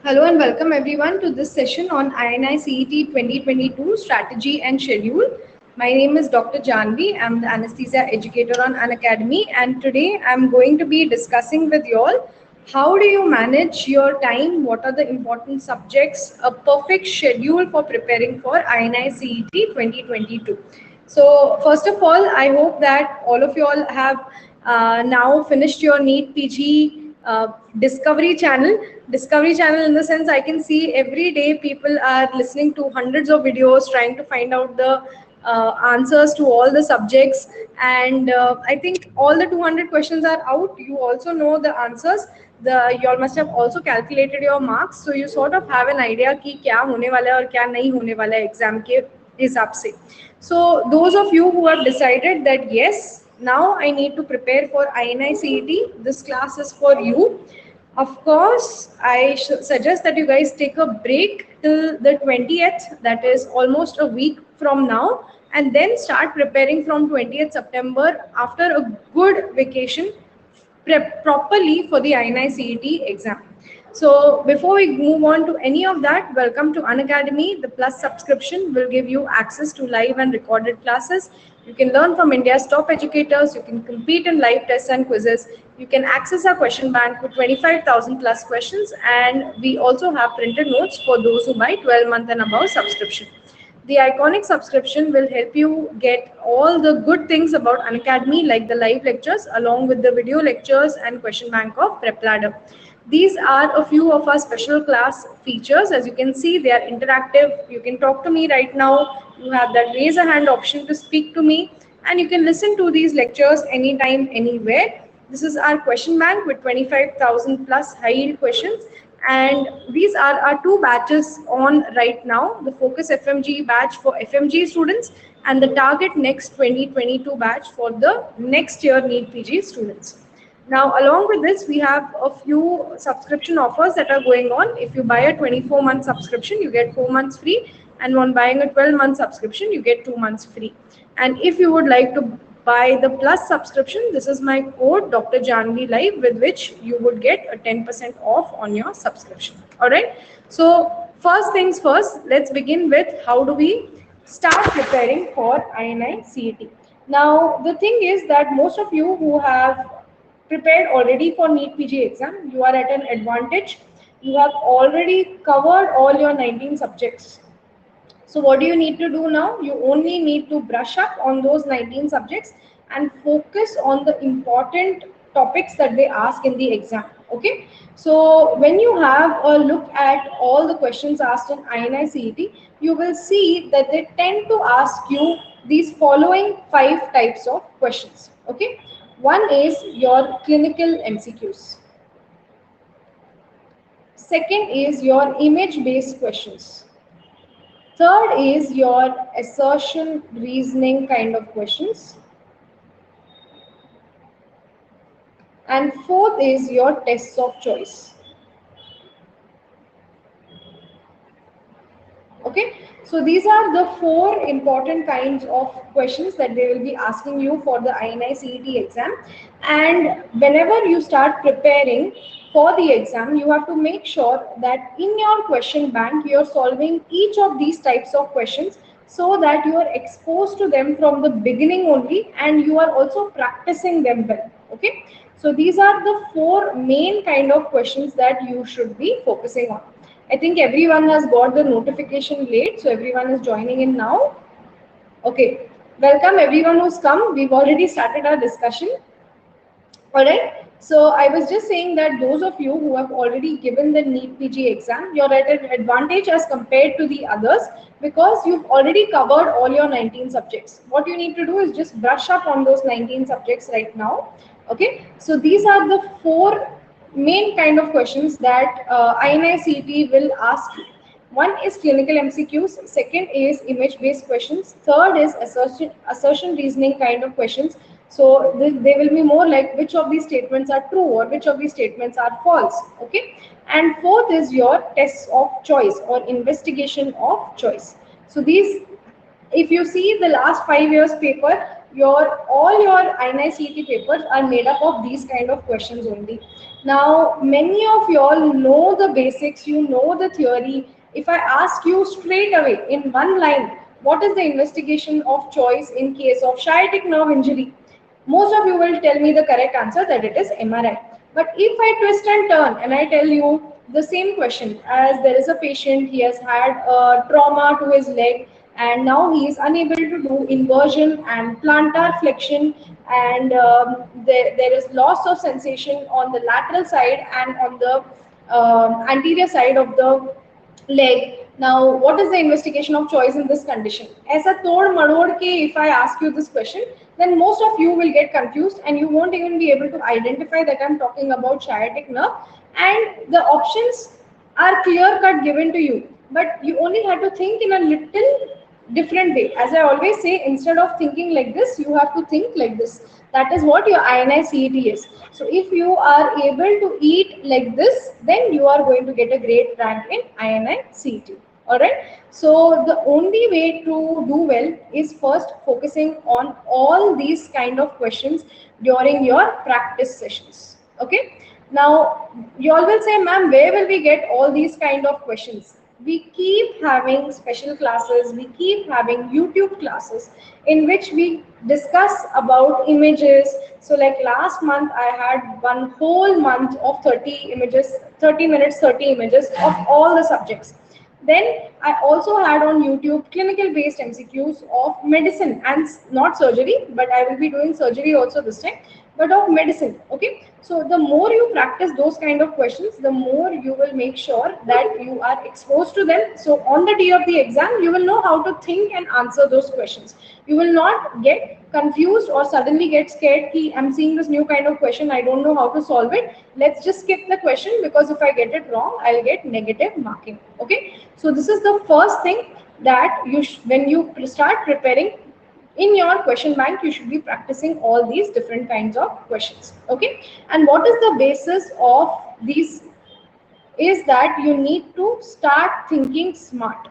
Hello and welcome everyone to this session on INI CET 2022 Strategy and Schedule. My name is Dr. Janvi. I'm the anesthesia educator on Unacademy, and today I'm going to be discussing with you all how do you manage your time, what are the important subjects, a perfect schedule for preparing for INI CET 2022. So first of all, I hope that all of you all have now finished your NEET PG discovery channel. Discovery channel in the sense I can see every day people are listening to hundreds of videos trying to find out the answers to all the subjects, and I think all the 200 questions are out. You also know the answers. You all must have also calculated your marks, so you sort of have an idea कि क्या होने वाला है और क्या नहीं होने वाला है एग्जाम के हिसाब से. So those of you who have decided that yes, now I need to prepare for INI CET, this class is for you. Of course, I suggest that you guys take a break till the 20th, that is almost a week from now, and then start preparing from 20th September after a good vacation, prep properly for the INI CET exam. So before we move on to any of that, welcome to Unacademy. The Plus subscription will give you access to live and recorded classes. You can learn from India's top educators. You can compete in live tests and quizzes. You can access our question bank with 25,000 plus questions. And we also have printed notes for those who buy 12-month and above subscription. The iconic subscription will help you get all the good things about Unacademy, like the live lectures, along with the video lectures and question bank of PrepLadder. These are a few of our special class features. As you can see, they are interactive. You can talk to me right now. You have that raise a hand option to speak to me, and you can listen to these lectures anytime, anywhere. This is our question bank with 25,000 plus high yield questions. And these are our two batches on right now, the Focus FMG batch for FMG students and the Target Next 2022 batch for the next year NEET PG students. Now, along with this, we have a few subscription offers that are going on. If you buy a 24-month subscription, you get 4 months free. And when buying a 12-month subscription, you get 2 months free. And if you would like to buy the Plus subscription, this is my code Dr. Janvi Live, with which you would get a 10% off on your subscription. All right. So first things first, let's begin with how do we start preparing for INI CET. Now, the thing is that most of you who have prepared already for NEET PG exam, you are at an advantage. You have already covered all your 19 subjects. So what do you need to do now? You only need to brush up on those 19 subjects and focus on the important topics that they ask in the exam. Okay. So when you have a look at all the questions asked in INI CET, you will see that they tend to ask you these following 5 types of questions. Okay. One is your clinical MCQs. Second is your image-based questions. Third is your assertion reasoning kind of questions. And fourth is your tests of choice. Okay, so these are the 4 important kinds of questions that they will be asking you for the INI CET exam. And whenever you start preparing for the exam, you have to make sure that in your question bank, you are solving each of these types of questions so that you are exposed to them from the beginning only, and you are also practicing them well. Okay, so these are the 4 main kind of questions that you should be focusing on. I think everyone has got the notification late, so everyone is joining in now. Okay, welcome everyone who's come. We've already started our discussion. All right. So I was just saying that those of you who have already given the NEET PG exam, you're at an advantage as compared to the others because you've already covered all your 19 subjects. What you need to do is just brush up on those 19 subjects right now. Okay. So these are the 4 main kind of questions that INI CET will ask you. One is clinical MCQs, second is image-based questions, third is assertion reasoning kind of questions. So they will be more like which of these statements are true or which of these statements are false. Okay, and fourth is your tests of choice or investigation of choice. So these, if you see the last 5 years paper, all your INI CET papers are made up of these kind of questions only. Now, many of y'all know the basics, you know the theory. If I ask you straight away in one line, what is the investigation of choice in case of sciatic nerve injury? Most of you will tell me the correct answer that it is MRI. But if I twist and turn and I tell you the same question, as there is a patient, he has had a trauma to his leg and now he is unable to do inversion and plantar flexion, and there is loss of sensation on the lateral side and on the anterior side of the leg. Now, what is the investigation of choice in this condition? As a tod madod ke, if I ask you this question, then most of you will get confused and you won't even be able to identify that I'm talking about sciatic nerve. And the options are clear cut given to you, but you only have to think in a little different way. As I always say, instead of thinking like this, you have to think like this. That is what your INI CET is. So if you are able to eat like this, then you are going to get a great rank in INI CET. Alright. So the only way to do well is first focusing on all these kind of questions during your practice sessions. Okay. Now you all will say, ma'am, where will we get all these kind of questions? We keep having special classes, we keep having YouTube classes in which we discuss about images. So like last month I had one whole month of 30 images, 30 minutes, 30 images of all the subjects. Then I also had on YouTube clinical based MCQs of medicine and not surgery, but I will be doing surgery also this time, but of medicine. Okay. So the more you practice those kind of questions, the more you will make sure that you are exposed to them. So on the day of the exam, you will know how to think and answer those questions. You will not get confused or suddenly get scared ki I'm seeing this new kind of question, I don't know how to solve it. Let's just skip the question because if I get it wrong, I'll get negative marking. Okay. So this is the first thing that when you start preparing in your question bank, you should be practicing all these different kinds of questions. Okay. And what is the basis of these is that you need to start thinking smart.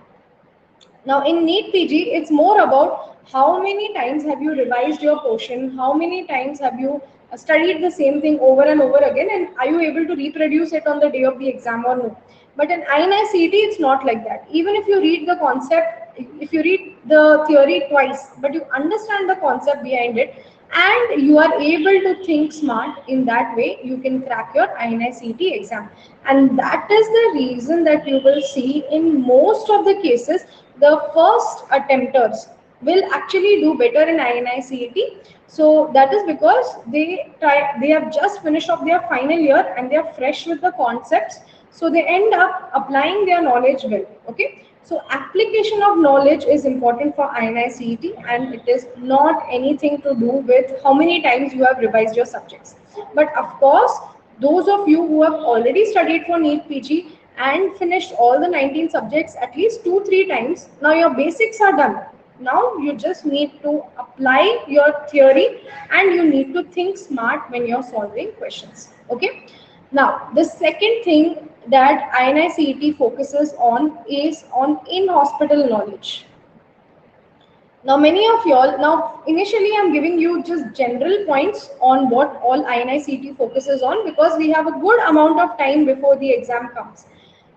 Now in NEET PG, it's more about how many times have you revised your portion, how many times have you studied the same thing over and over again, and are you able to reproduce it on the day of the exam or no. But in INI CET, it's not like that. Even if you read the concept, if you read the theory twice, but you understand the concept behind it, and you are able to think smart, in that way you can crack your INI CET exam. And that is the reason that you will see in most of the cases the first attempters will actually do better in INI CET. So that is because they have just finished off their final year and they are fresh with the concepts, so they end up applying their knowledge well. Okay. So application of knowledge is important for INI CET, and it is not anything to do with how many times you have revised your subjects. But of course, those of you who have already studied for NEET PG and finished all the 19 subjects at least 2-3 times, now your basics are done. Now you just need to apply your theory and you need to think smart when you're solving questions. Okay. Now, the second thing that INI CET focuses on is on in-hospital knowledge. Now, many of y'all, now initially I'm giving you just general points on what all INI CET focuses on because we have a good amount of time before the exam comes.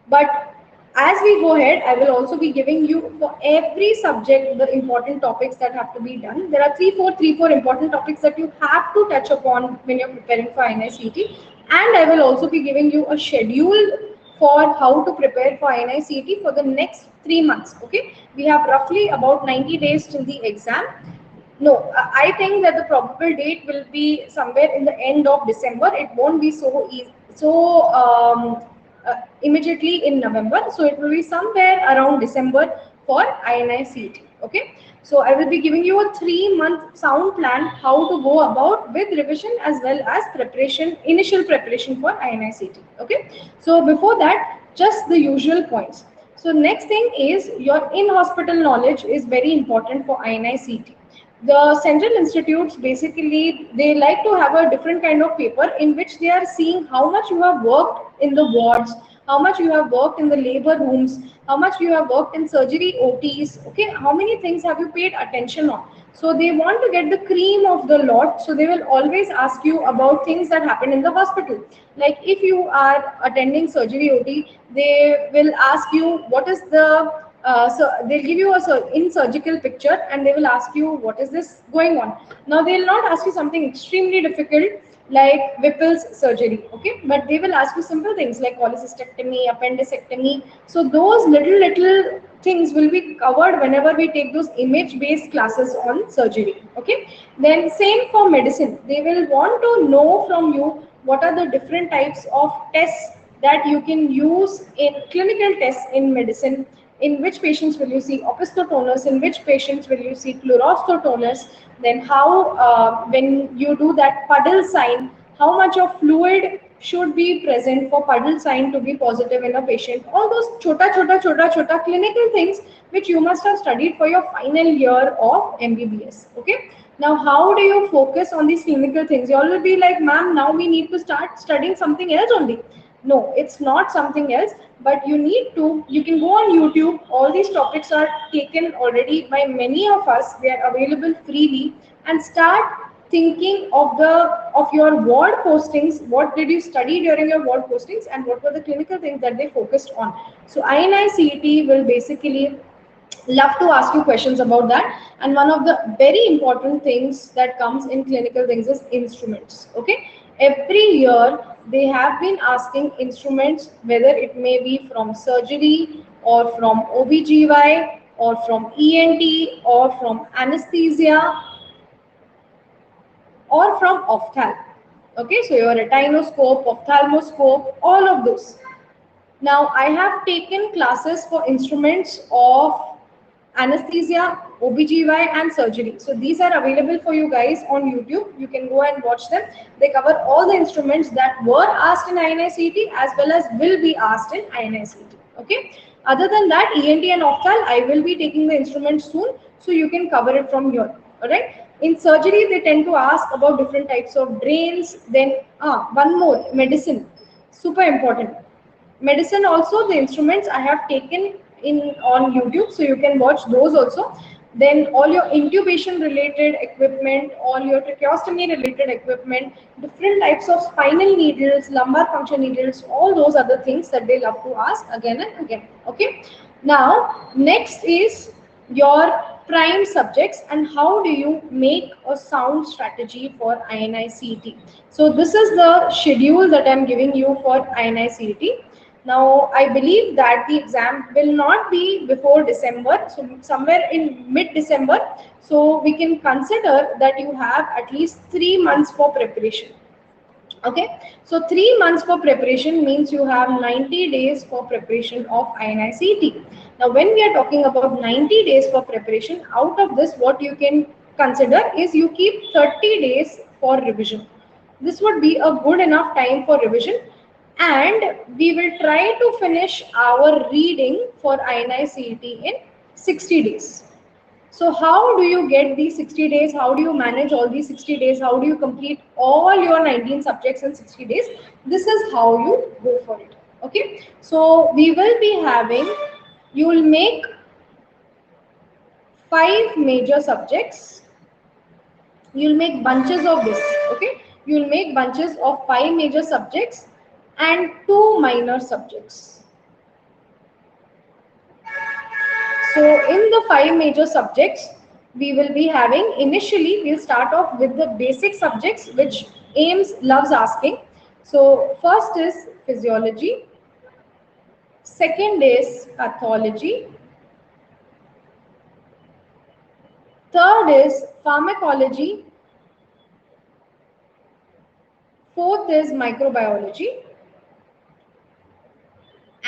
But as we go ahead, I will also be giving you for every subject the important topics that have to be done. There are three, four important topics that you have to touch upon when you're preparing for INI CET. And I will also be giving you a schedule for how to prepare for INI CET for the next 3 months. Okay, we have roughly about 90 days till the exam. No, I think that the probable date will be somewhere in the end of December. It won't be so easy, immediately in November. So it will be somewhere around December for INI CET. Okay. So I will be giving you a 3-month sound plan how to go about with revision as well as preparation, initial preparation for INI CET. Okay. So before that, just the usual points. So next thing is your in-hospital knowledge is very important for INI CET. The central institutes basically, they like to have a different kind of paper in which they are seeing how much you have worked in the wards, how much you have worked in the labor rooms, how much you have worked in surgery OTs, okay, how many things have you paid attention on. So they want to get the cream of the lot. So they will always ask you about things that happen in the hospital. Like if you are attending surgery OT, they will ask you what is the so they'll give you a in surgical picture and they will ask you what is this going on. Now they'll not ask you something extremely difficult like Whipple's surgery, okay? But they will ask you simple things like cholecystectomy, appendectomy. So those little things will be covered whenever we take those image-based classes on surgery, okay? Then same for medicine. They will want to know from you what are the different types of tests that you can use in clinical tests in medicine. In which patients will you see opisthotonus, in which patients will you see chlorosthotonus, then how when you do that puddle sign, how much of fluid should be present for puddle sign to be positive in a patient. All those chota clinical things which you must have studied for your final year of MBBS. Okay. Now, how do you focus on these clinical things? You all will be like, ma'am, now we need to start studying something else only. No, it's not something else, but you can go on YouTube. All these topics are taken already by many of us. They are available freely, and start thinking of your ward postings. What did you study during your ward postings, and what were the clinical things that they focused on? So INI-CET will basically love to ask you questions about that. And one of the very important things that comes in clinical things is instruments. Okay, every year they have been asking instruments, whether it may be from surgery or from OBGY or from ENT or from anesthesia or from ophthalm. Okay, so your retinoscope, ophthalmoscope, all of those. Now, I have taken classes for instruments of anesthesia, OBGY and surgery. So these are available for you guys on YouTube. You can go and watch them. They cover all the instruments that were asked in INI-CET as well as will be asked in INI-CET. Okay. Other than that, ENT and opthal, I will be taking the instruments soon, so you can cover it from here. All right. In surgery, they tend to ask about different types of drains. Then, one more, medicine, super important. Medicine also, the instruments I have taken in on YouTube, so you can watch those also. Then all your intubation related equipment, all your tracheostomy related equipment, different types of spinal needles, lumbar puncture needles, all those other things that they love to ask again and again. Okay. Now next is your prime subjects and how do you make a sound strategy for INI-CET. So this is the schedule that I'm giving you for INI-CET. Now, I believe that the exam will not be before December, so somewhere in mid-December. So we can consider that you have at least 3 months for preparation. Okay, so 3 months for preparation means you have 90 days for preparation of INI-CET. Now, when we are talking about 90 days for preparation, out of this, what you can consider is you keep 30 days for revision. This would be a good enough time for revision, and we will try to finish our reading for INI-CET in 60 days. So how do you get these 60 days? How do you manage all these 60 days? How do you complete all your 19 subjects in 60 days? This is how you go for it. Okay. So we will be having, you will make 5 major subjects. You'll make bunches of this. Okay. You'll make bunches of 5 major subjects and 2 minor subjects. So in the 5 major subjects, we will be having, initially we'll start off with the basic subjects which AIIMS loves asking. So first is physiology, second is pathology, third is pharmacology, fourth is microbiology,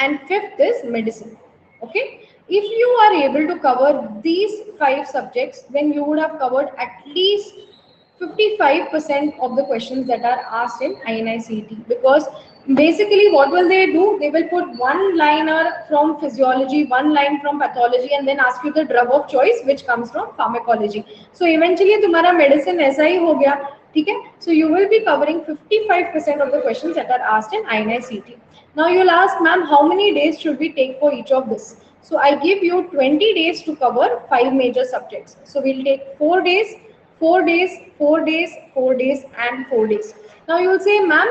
and fifth is medicine. Okay. If you are able to cover these 5 subjects, then you would have covered at least 55% of the questions that are asked in INI-CET. Because basically what will they do? They will put one liner from physiology, one line from pathology, and then ask you the drug of choice which comes from pharmacology. So eventually तुम्हारा medicine ऐसा ही हो गया. Okay? So you will be covering 55% of the questions that are asked in INI-CET. Now you'll ask, ma'am, how many days should we take for each of this? So I give you 20 days to cover 5 major subjects. So we'll take 4 days, 4 days, 4 days, 4 days, and 4 days. Now you will say, ma'am,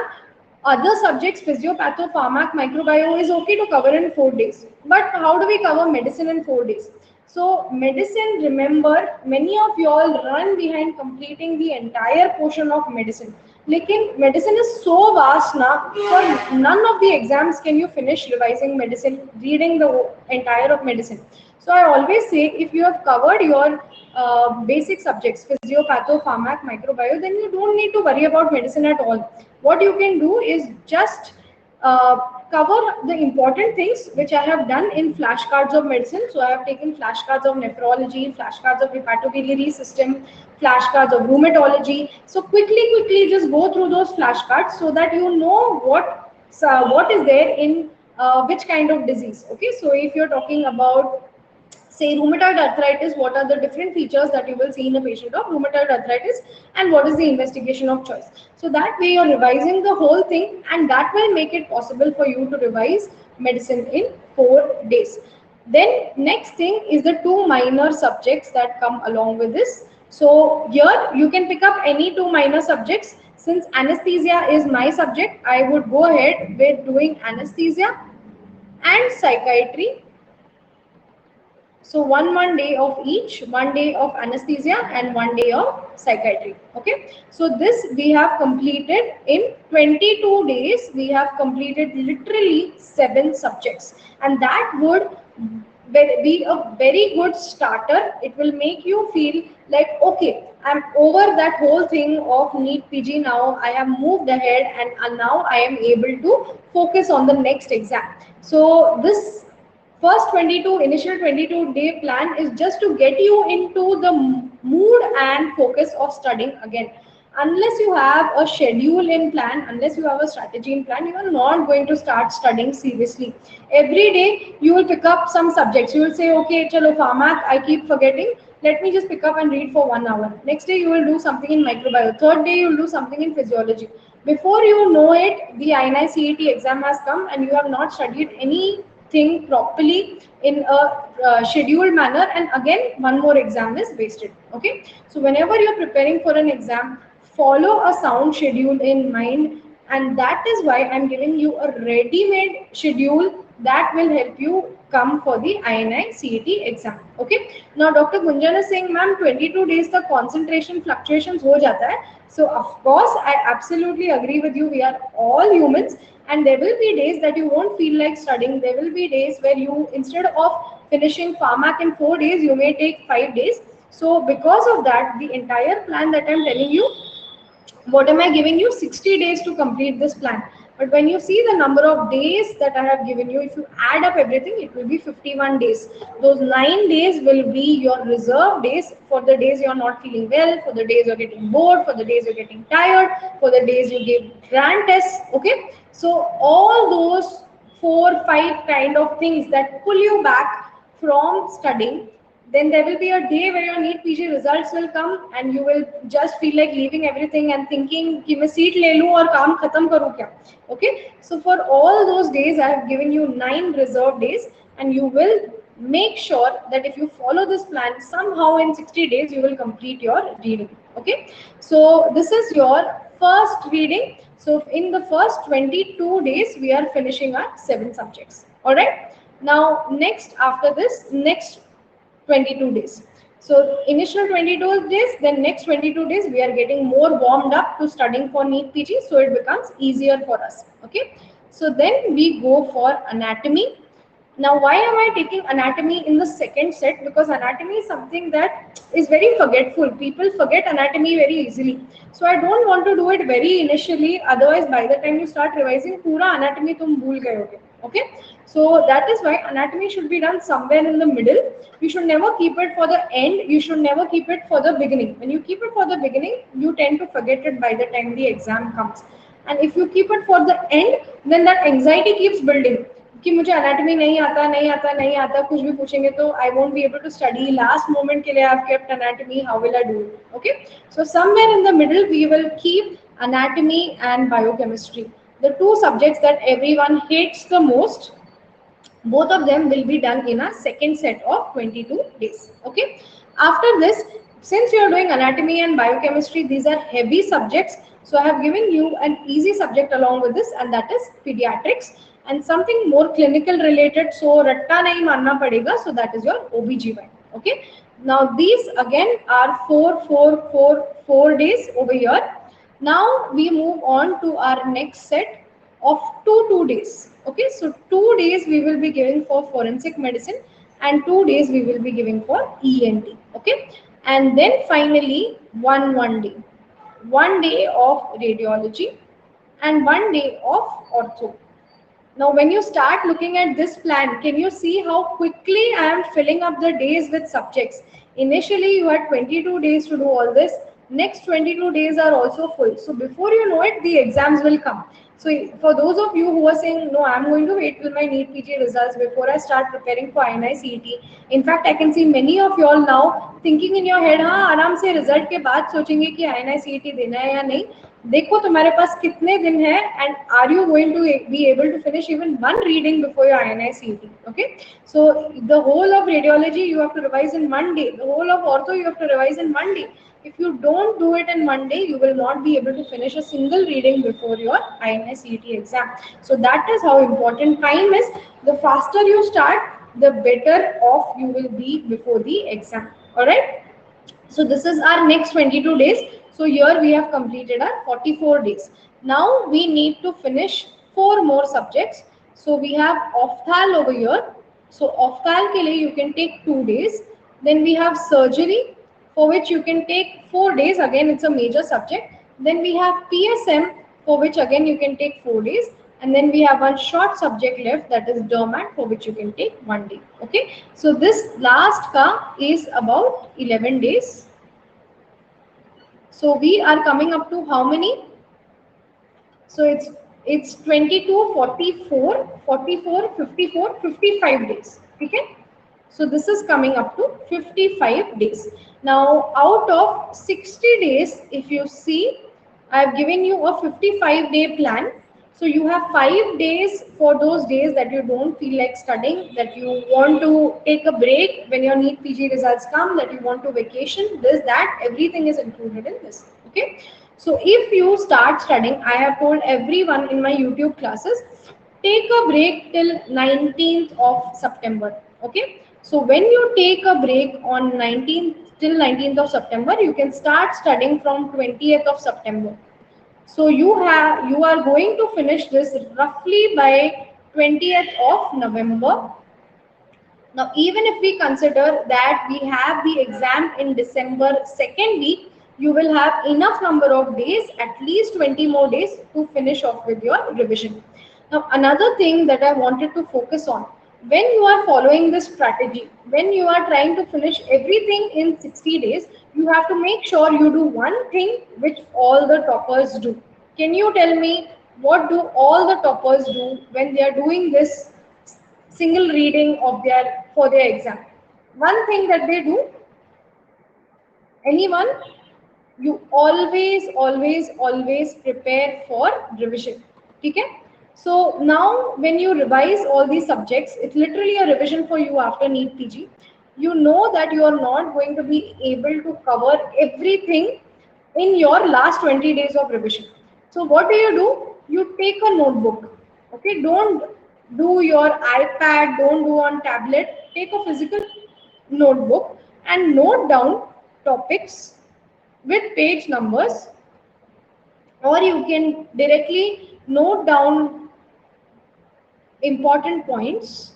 other subjects, physiopatho, pharmac, microbio is okay to cover in 4 days. But how do we cover medicine in 4 days? So medicine, remember, many of you all run behind completing the entire portion of medicine. Lekin medicine is so vast now, for none of the exams can you finish revising medicine, reading the entire of medicine. So I always say, if you have covered your basic subjects, physiopatho, pharmac, microbio, then you don't need to worry about medicine at all. What you can do is just cover the important things which I have done in flashcards of medicine. So I have taken flashcards of nephrology, flashcards of hepatobiliary system, flashcards of rheumatology. So quickly just go through those flashcards so that you know what is there in which kind of disease. Okay, so if you're talking about, say, rheumatoid arthritis, what are the different features that you will see in a patient of rheumatoid arthritis, and what is the investigation of choice. So that way you're revising the whole thing, and that will make it possible for you to revise medicine in 4 days. Then next thing is the 2 minor subjects that come along with this. So here you can pick up any 2 minor subjects. Since anesthesia is my subject, I would go ahead with doing anesthesia and psychiatry. So one day of each, 1 day of anesthesia and 1 day of psychiatry. Okay. So this we have completed in 22 days. We have completed literally 7 subjects, and that would be a very good starter. It will make you feel like, okay, I'm over that whole thing of NEET PG now. I have moved ahead, and now I am able to focus on the next exam. So this first 22 initial 22-day plan is just to get you into the mood and focus of studying again. Unless you have a schedule in plan, unless you have a strategy in plan, you are not going to start studying seriously. Every day you will pick up some subjects. You will say, okay, chalo pharmac, I keep forgetting, let me just pick up and read for 1 hour. Next day you will do something in microbiology. Third day you will do something in physiology. Before you know it, the INI CET exam has come, and you have not studied anything properly in a scheduled manner, and again one more exam is wasted. Okay, so whenever you're preparing for an exam, follow a sound schedule in mind, and that is why I'm giving you a ready-made schedule that will help you come for the INI CET exam. Okay, now Dr. Gunjan is saying, ma'am, 22 days the concentration fluctuations ho jata hai. So of course I absolutely agree with you. We are all humans, and there will be days that you won't feel like studying. There will be days where you, instead of finishing pharmac in 4 days, you may take 5 days. So because of that, the entire plan that I'm telling you, what am I giving you? 60 days to complete this plan. But when you see the number of days that I have given you, if you add up everything, it will be 51 days. Those 9 days will be your reserve days for the days you're not feeling well, for the days you're getting bored, for the days you're getting tired, for the days you give grand tests. Okay. So all those 4-5 kind of things that pull you back from studying, then there will be a day where your NEET PG results will come, and you will just feel like leaving everything and thinking कि मैं seat ले लूँ और काम खत्म करूँ क्या. Okay, so for all those days I have given you 9 reserve days, and you will make sure that if you follow this plan, somehow in 60 days you will complete your reading. Okay, so this is your first reading. So in the first 22 days we are finishing our 7 subjects. All right, now next, after this, next 22 days. So initial 22 days, then next 22 days we are getting more warmed up to studying for NEET PG, so it becomes easier for us. Okay, so then we go for anatomy. Now, why am I taking anatomy in the second set? Because anatomy is something that is very forgetful. People forget anatomy very easily. So I don't want to do it very initially. Otherwise, by the time you start revising, pura anatomy tum bhul gaye hoge. Okay. So that is why anatomy should be done somewhere in the middle. You should never keep it for the end. You should never keep it for the beginning. When you keep it for the beginning, you tend to forget it by the time the exam comes. And if you keep it for the end, then that anxiety keeps building. कि मुझे anatomy नहीं आता कुछ भी पूछेंगे तो I won't be able to study. Last moment के लिए I've kept anatomy. How will I do it? Okay. So somewhere in the middle we will keep anatomy and biochemistry, the two subjects that everyone hates the most. Both of them will be done in a second set of 22 days. Okay. After this, since you are doing anatomy and biochemistry, these are heavy subjects. So I have given you an easy subject along with this, and that is pediatrics, and something more clinical related. So ratta nahi manna padega. So that is your OBGYN. Okay. Now these again are 4 days over here. Now we move on to our next set of 2 days. Okay, so 2 days we will be giving for forensic medicine, and 2 days we will be giving for ENT. Okay, and then finally one day, 1 day of radiology and 1 day of ortho. Now, when you start looking at this plan, can you see how quickly I am filling up the days with subjects? Initially, you had 22 days to do all this. Next 22 days are also full. So before you know it, the exams will come. So for those of you who are saying, no, I'm going to wait till my NEET PG results before I start preparing for INI CET. In fact, I can see many of you all now thinking in your head, हाँ आराम से result के बाद सोचेंगे कि INI CET देना है या नहीं. देखो तुम्हारे पास कितने दिन है, and are you going to be able to finish even one reading before your INI CET? Okay, so the whole of radiology you have to revise in 1 day, the whole of ortho you have to revise in 1 day. If you don't do it in 1 day, you will not be able to finish a single reading before your INI CET exam. So that is how important time is. The faster you start, the better off you will be before the exam. All right. So this is our next 22 days. So here we have completed our 44 days. Now we need to finish 4 more subjects. So we have ophthal over here. So ophthal ke liye you can take 2 days. Then we have surgery, for which you can take 4 days. Again, it's a major subject. Then we have PSM, for which again you can take 4 days. And then we have one short subject left, that is dermat, for which you can take 1 day. Okay, so this last ka is about 11 days. So we are coming up to how many? So it's 22, 44, 44, 54, 55 days. Okay, so this is coming up to 55 days. Now out of 60 days, if you see, I have given you a 55-day plan. So you have 5 days for those days that you don't feel like studying, that you want to take a break when your NEET PG results come, that you want to vacation, this, that, everything is included in this. Okay. So if you start studying, I have told everyone in my YouTube classes, take a break till 19th of September. Okay. So when you take a break on 19th till 19th of September, you can start studying from 20th of September. So you are going to finish this roughly by 20th of November. Now, even if we consider that we have the exam in December 2nd week, you will have enough number of days, at least 20 more days, to finish off with your revision. Now, another thing that I wanted to focus on, when you are following this strategy, when you are trying to finish everything in 60 days, you have to make sure you do one thing which all the toppers do. Can you tell me what do all the toppers do when they are doing this single reading of their for their exam? One thing that they do, anyone, you always prepare for revision. Okay. So now when you revise all these subjects, it's literally a revision for you after NEET PG. You know that you are not going to be able to cover everything in your last 20 days of revision. So what do? You take a notebook. Okay, don't do your iPad, don't do on tablet. Take a physical notebook and note down topics with page numbers, or you can directly note down important points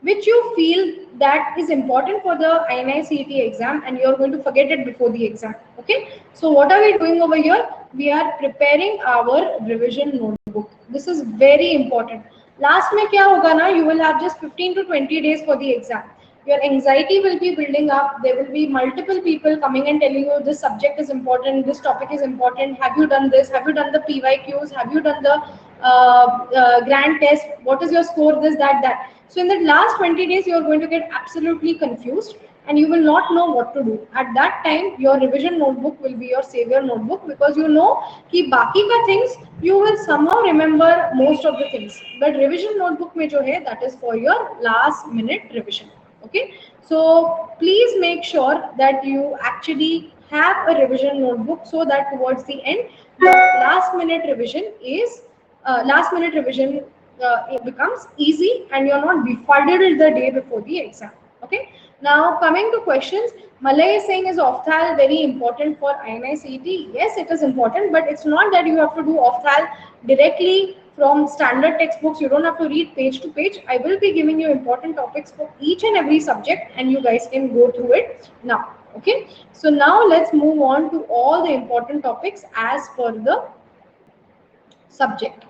which you feel that is important for the INI CET exam, and you are going to forget it before the exam. Okay, so what are we doing over here? We are preparing our revision notebook. This is very important. Last में क्या होगा ना, you will have just 15 to 20 days for the exam. Your anxiety will be building up. There will be multiple people coming and telling you this subject is important, this topic is important. Have you done this? Have you done the PYQs? Have you done the grand test? What is your score? This, that, that. So in the last 20 days, you are going to get absolutely confused, and you will not know what to do. At that time, your revision notebook will be your savior notebook, because you know कि बाकी का things you will somehow remember most of the things. But revision notebook में जो है, that is for your last minute revision. Okay, so please make sure that you actually have a revision notebook, so that towards the end, the last minute revision it becomes easy, and you're not befuddled the day before the exam. Okay, now coming to questions, Malay is saying, is Ophthal very important for INI CET? Yes, it is important, but it's not that you have to do Ophthal directly from standard textbooks. You don't have to read page to page. I will be giving you important topics for each and every subject, and you guys can go through it now. Okay, so now let's move on to all the important topics as per the subject.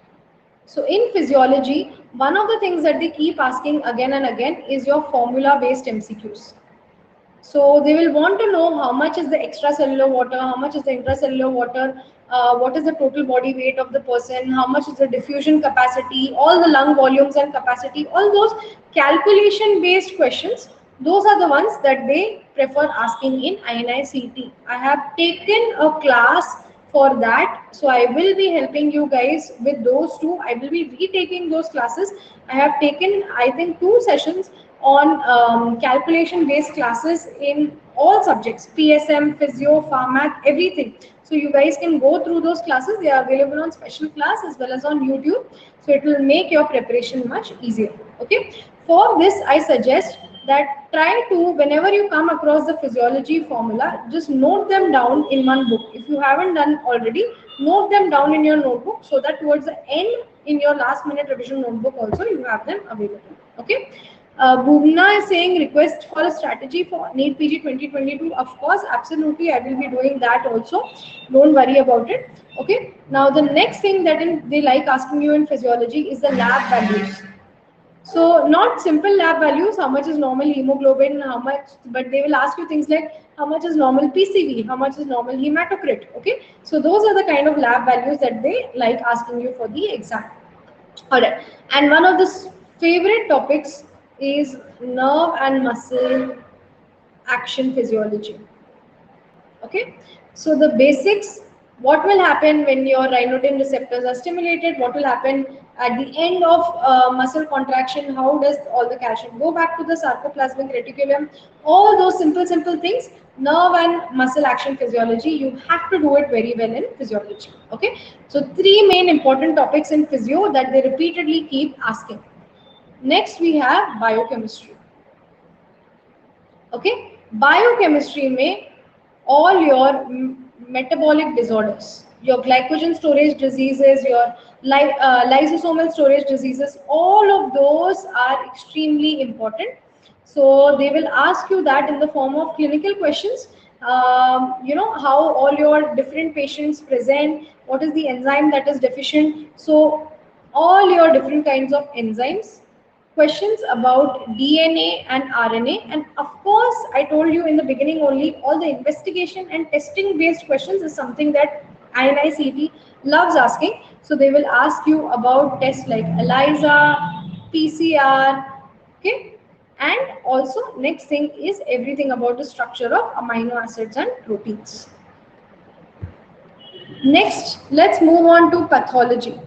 So in physiology, one of the things that they keep asking again and again is your formula based MCQs. So they will want to know how much is the extracellular water, how much is the intracellular water, what is the total body weight of the person, how much is the diffusion capacity, all the lung volumes and capacity, all those calculation based questions. Those are the ones that they prefer asking in INI CET. I have taken a class for that, so I will be helping you guys with those two. I will be retaking those classes. I have taken, I think, 2 sessions on calculation based classes in all subjects, PSM, physio, pharmac, everything. So you guys can go through those classes. They are available on special class as well as on YouTube, so it will make your preparation much easier. Okay, for this I suggest that try to, whenever you come across the physiology formula, just note them down in one book. If you haven't done already, note them down in your notebook, so that towards the end in your last minute revision notebook also you have them available. Okay, Bhuvna is saying, request for a strategy for NEET PG 2022. Of course, absolutely, I will be doing that also. Don't worry about it. Okay. Now, the next thing that they like asking you in physiology is the lab values. So, not simple lab values, how much is normal hemoglobin, how much, but they will ask you things like how much is normal PCV, how much is normal hematocrit. Okay. So, those are the kind of lab values that they like asking you for the exam. Alright, and one of the favorite topics is nerve and muscle action physiology. Okay, so the basics, what will happen when your rhinotin receptors are stimulated, what will happen at the end of muscle contraction, how does all the calcium go back to the sarcoplasmic reticulum, all those simple things, nerve and muscle action physiology, you have to do it very well in physiology. Okay, so 3 main important topics in physio that they repeatedly keep asking. Next we have biochemistry. Okay, biochemistry may all your metabolic disorders, your glycogen storage diseases, your lysosomal storage diseases, all of those are extremely important. So they will ask you that in the form of clinical questions. You know, how all your different patients present, what is the enzyme that is deficient. So all your different kinds of enzymes, questions about DNA and RNA, and of course I told you in the beginning only, all the investigation and testing based questions is something that INI CET loves asking. So they will ask you about tests like ELISA, PCR, okay, and also next thing is everything about the structure of amino acids and proteins. Next, let's move on to pathology.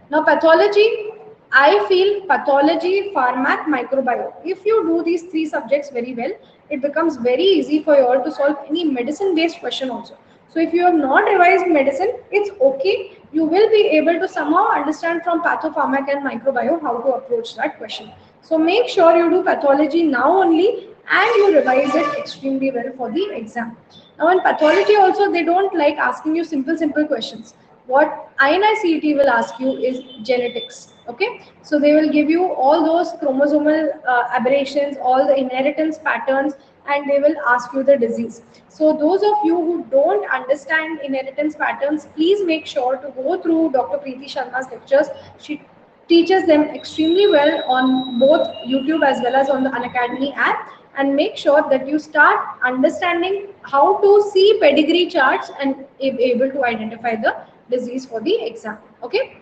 Now pathology, I feel pathology, pharmac, microbiome. If you do these 3 subjects very well, it becomes very easy for you all to solve any medicine based question also. So if you have not revised medicine, it's okay. You will be able to somehow understand from patho, pharmac and microbiome how to approach that question. So make sure you do pathology now only and you revise it extremely well for the exam. Now in pathology also, they don't like asking you simple questions. What INI CET will ask you is genetics. Okay, so they will give you all those chromosomal aberrations, all the inheritance patterns, and they will ask you the disease. So those of you who don't understand inheritance patterns, please make sure to go through Dr. Preeti Sharma's lectures. She teaches them extremely well on both YouTube as well as on the Unacademy app, and make sure that you start understanding how to see pedigree charts and be able to identify the disease for the exam. Okay,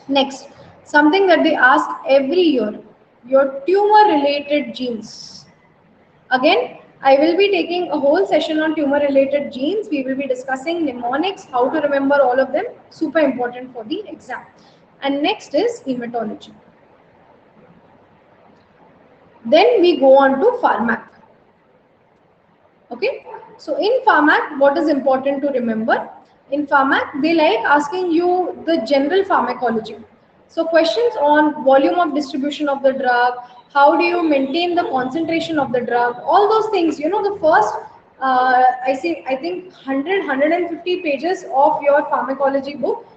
next, something that they ask every year, your tumor related genes. Again, I will be taking a whole session on tumor-related genes. We will be discussing mnemonics, how to remember all of them, super important for the exam. And next is hematology. Then we go on to Pharmac. Okay, so in Pharmac, what is important to remember? In Pharmac, they like asking you the general pharmacology. So questions on volume of distribution of the drug, how do you maintain the concentration of the drug, all those things. You know, the first, I think 150 pages of your pharmacology book,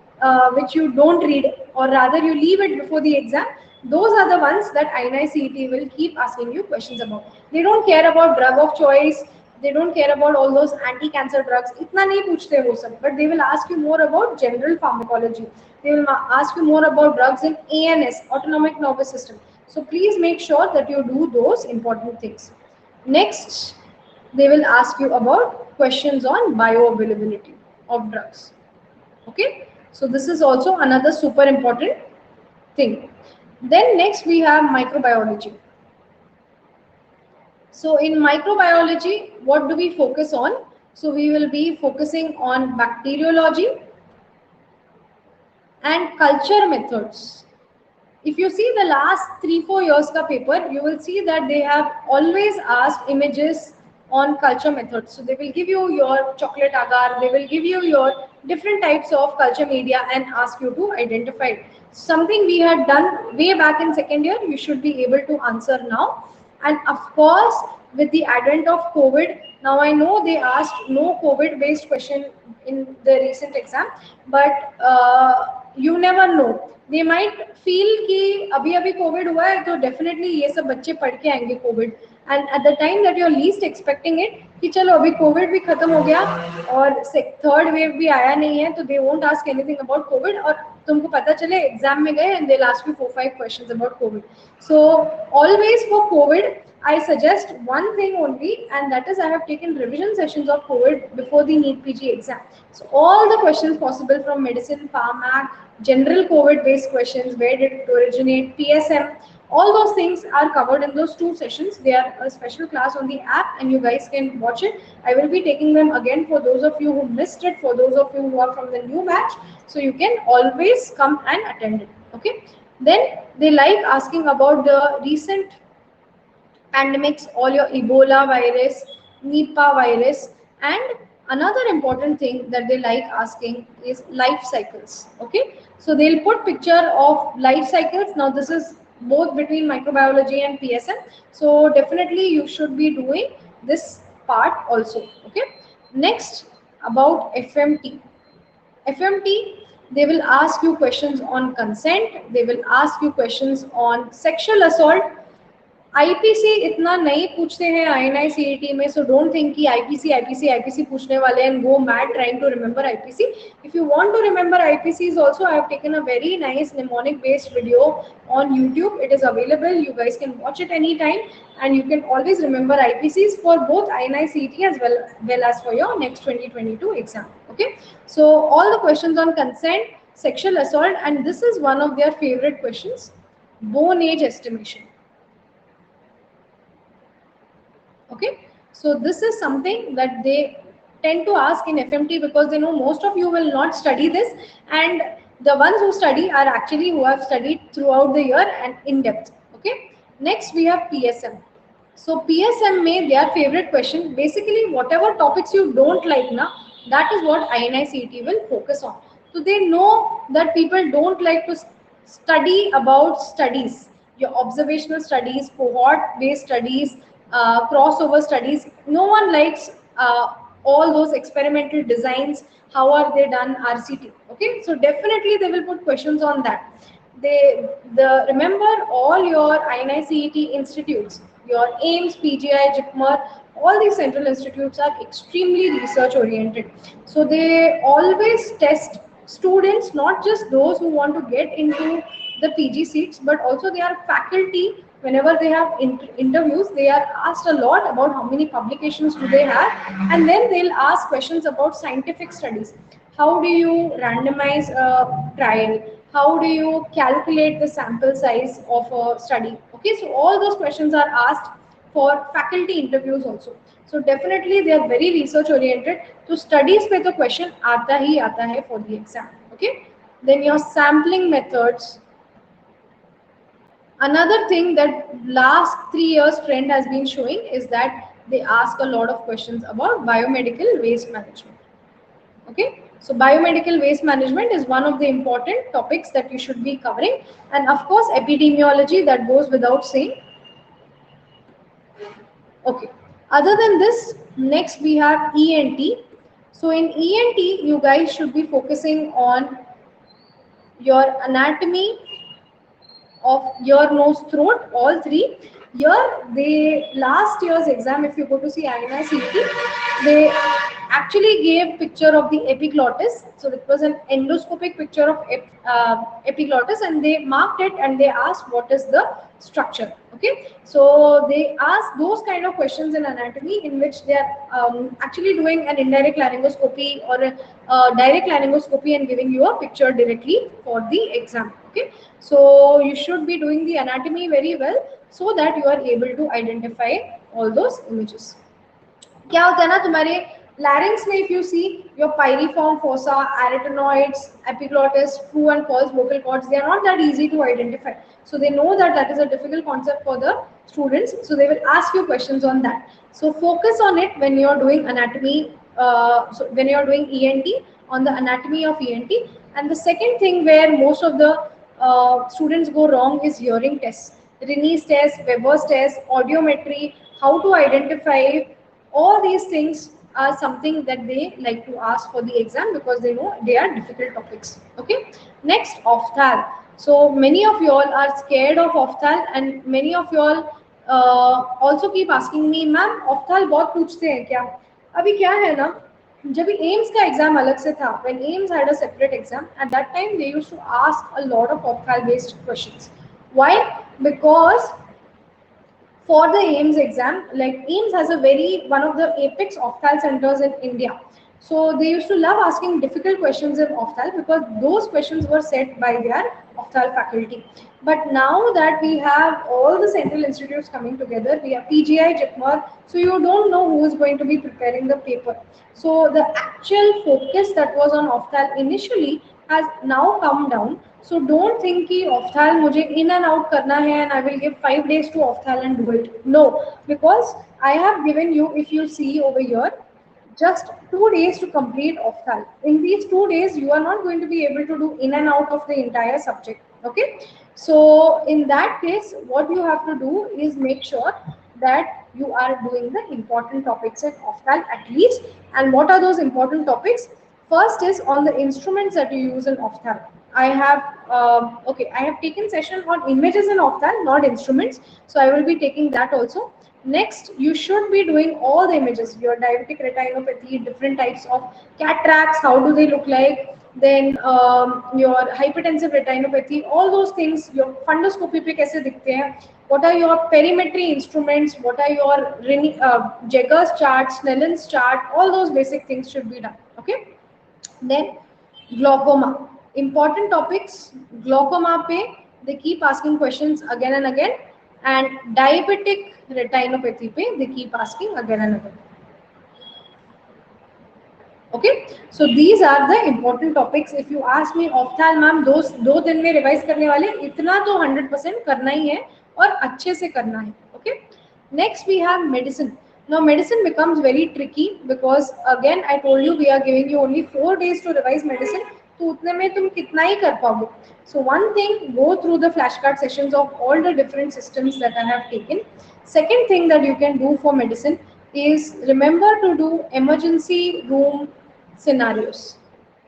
which you don't read, or rather you leave it before the exam. Those are the ones that INI-CET will keep asking you questions about. They don't care about drug of choice. They don't care about all those anti-cancer drugs. इतना नहीं पूछते वो सब, but they will ask you more about general pharmacology. They will ask you more about drugs in ANS, autonomic nervous system. So please make sure that you do those important things. Next, they will ask you about questions on bioavailability of drugs. Okay, so this is also another super important thing. Then next we have microbiology. So in microbiology, what do we focus on? So we will be focusing on bacteriology and culture methods. If you see the last 3-4 years ka paper, you will see that they have always asked images on culture methods. So they will give you your chocolate agar, they will give you your different types of culture media and ask you to identify it. Something we had done way back in second year, you should be able to answer now. And of course, with the advent of COVID, now I know they asked no COVID based question in the recent exam, but you never know. They might feel कि अभी Covid हुआ है तो definitely ये सब बच्चे पढ़ के आएंगे covid, and at the time that you are least expecting it कि चलो अभी कोविड भी खत्म हो गया और थर्ड वेव भी आया नहीं है, तो they won't ask anything about Covid, और तुमको पता चले एग्जाम में गए and they ask you 4-5 questions about Covid. So always for Covid I suggest one thing only, and that is I have taken revision sessions of COVID before the NEET PG exam. So all the questions possible from medicine, pharma, general COVID-based questions, where did it originate, PSM, all those things are covered in those 2 sessions. They are a special class on the app, and you guys can watch it. I will be taking them again for those of you who missed it, for those of you who are from the new batch. So you can always come and attend it. Okay. Then they like asking about the recent pandemics, all your Ebola virus, Nipah virus, and another important thing that they like asking is life cycles. Okay, so they'll put picture of life cycles. Now this is both between microbiology and PSM, so definitely you should be doing this part also. Okay, next about FMT. FMT, they will ask you questions on consent, they will ask you questions on sexual assault. IPC इतना नहीं पूछते हैं आईएनआई CET में, so don't think कि IPC पूछने वाले and go mad trying to remember IPC. If you want to remember IPCs also, I have taken a very nice mnemonic based video on YouTube. It is available, you guys can watch it anytime, and you can always remember IPCs for both INI CET as well as for your next 2022 exam. Okay, so all the questions on consent, sexual assault, and this is one of their favorite questions, bone age estimation. Okay, so this is something that they tend to ask in FMT because they know most of you will not study this, and the ones who study are actually who have studied throughout the year and in depth. Okay, next we have PSM. So PSM में their favorite question, basically whatever topics you don't like na, that is what INI CET will focus on. So they know that people don't like to study about studies, your observational studies, cohort based studies, crossover studies. No one likes all those experimental designs, how are they done, RCT. Okay, so definitely they will put questions on that. Remember all your INI CET institutes, your AIMS, PGI, JIPMER, all these central institutes are extremely research oriented. So they always test students, not just those who want to get into the PG seats, but also they are faculty. Whenever they have interviews, they are asked a lot about how many publications do they have, and then they'll ask questions about scientific studies. How do you randomize a trial? How do you calculate the sample size of a study? Okay, so all those questions are asked for faculty interviews also. So definitely they are very research oriented. तो studies पे तो question आता ही आता है for the exam. Okay. Then your sampling methods. Another thing that last 3 years trend has been showing is that they ask a lot of questions about biomedical waste management. Okay, so biomedical waste management is one of the important topics that you should be covering, and of course epidemiology, that goes without saying. Okay, other than this, next we have ENT. So in ENT you guys should be focusing on your anatomy of ear, nose, throat, all three. Here, they last year's exam, if you go to see INI-CET, they actually gave picture of the epiglottis. So it was an endoscopic picture of epiglottis, and they marked it and they asked what is the structure. Okay, so they asked those kind of questions in anatomy, in which they are actually doing an indirect laryngoscopy or a direct laryngoscopy and giving you a picture directly for the exam. Okay, so you should be doing the anatomy very well so that you are able to identify all those images. क्या होता है ना तुम्हारे larynx में, if you see your pyriform fossa, arytenoids, epiglottis, true and false vocal cords, they are not that easy to identify. So they know that that is a difficult concept for the students. So they will ask you questions on that. So focus on it when you are doing anatomy. So when you are doing ENT, on the anatomy of ENT. And the second thing where most of the students go wrong is hearing tests. Rinne's test, Weber's test, audiometry, how to identify. All these things are something that they like to ask for the exam because they know they are difficult topics. Okay. Next, ophthal. So many of you all are scared of ophthal, and many of you all also keep asking me, ma'am, ophthal बहुत पूछते हैं क्या? अभी क्या है ना, जब AIIMS का एग्जाम अलग से था, when AIIMS had a separate exam, at that time they used to ask a lot of ophthal based questions. Why? Because for the AIIMS exam, like AIIMS has a very one of the apex ophthal centers in India. So they used to love asking difficult questions in ophthal because those questions were set by their ophthal faculty. But now that we have all the central institutes coming together, we have PGI, JIPMER, so you don't know who is going to be preparing the paper. So the actual focus that was on ophthal initially has now come down. So don't think कि ophthal मुझे in and out करना है and I will give 5 days to ophthal and do it. No, because I have given you, if you see over here, just 2 days to complete ophthal. In these 2 days, you are not going to be able to do in and out of the entire subject. Okay, so in that case, what you have to do is make sure that you are doing the important topics in ophthal at least. And what are those important topics? First is on the instruments that you use in ophthal. I have I have taken session on images in ophthal, not instruments. So I will be taking that also. Next, you should be doing all the images, your diabetic retinopathy, different types of cataracts, how do they look like, then your hypertensive retinopathy, all those things, your fundoscopy पे कैसे दिखते हैं, what are your perimetry instruments, what are your Jaggers chart, Snellen's chart, all those basic things should be done. Okay. Then glaucoma, important topics. Glaucoma pe they keep asking questions again and again, and diabetic retinopathy pe they keep asking again and again. Okay, so these are the important topics. If you ask me ophthal ma'am, दो दिन में revise करने वाले, इतना तो 100% करना ही है और अच्छे से करना है. Okay, next we have medicine. Now medicine becomes very tricky because again I told you we are giving you only 4 days to revise medicine. तो उतने में तुम कितना ही कर पाओगे? So one thing, go through the flashcard sessions of all the different systems that I have taken. Second thing that you can do for medicine is remember to do emergency room scenarios.